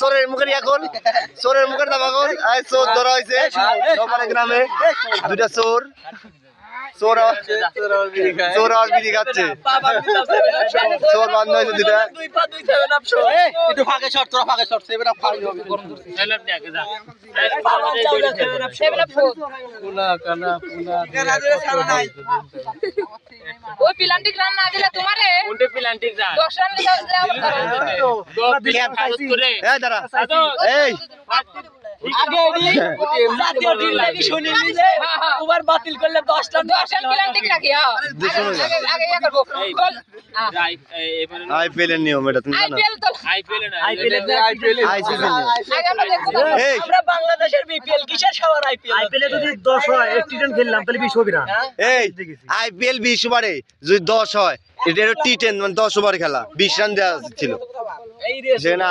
চোরের মুখের এখন চোরের মুখের দাম এখন চোর ধরা হয়েছে গ্রামে দুটা চোর চোর আর বিড়ি খাচ্ছে চোর বান্ধব হয়েছে দুটা একটু ফাঁকে শর্ট তোরা ফাঁকে শর্ট সেভেন আপ ফাঁকে হবে ওই প্লান্টিক রান না দিলে তোমারে কোনটা প্লান্টিক যা 10 রান করে এই দাঁড়া এই আগে জাতীয় টিম লাগি শুনি নিলে ওভার বাতিল করলে 10 রান প্লান্টিক রাখি হ্যাঁ আগে ইয়া করব গোল আইপিএল এর নিয়ম এটা তুমি জানো আইপিএল তো আইপিএল আইসিসি আগে আমরা দেখব এই আমরা বাংলাদেশের বিপিএল কিসের সবার আইপিএল এ যদি 10 হয় 80 খেললাম তাহলে 20 হবে না এই আইপিএল 20 ওভারে যদি 10 হয় এটা টি10 মানে 10 ওভার খেলা 20 রান দেওয়া ছিল এই রেস যে না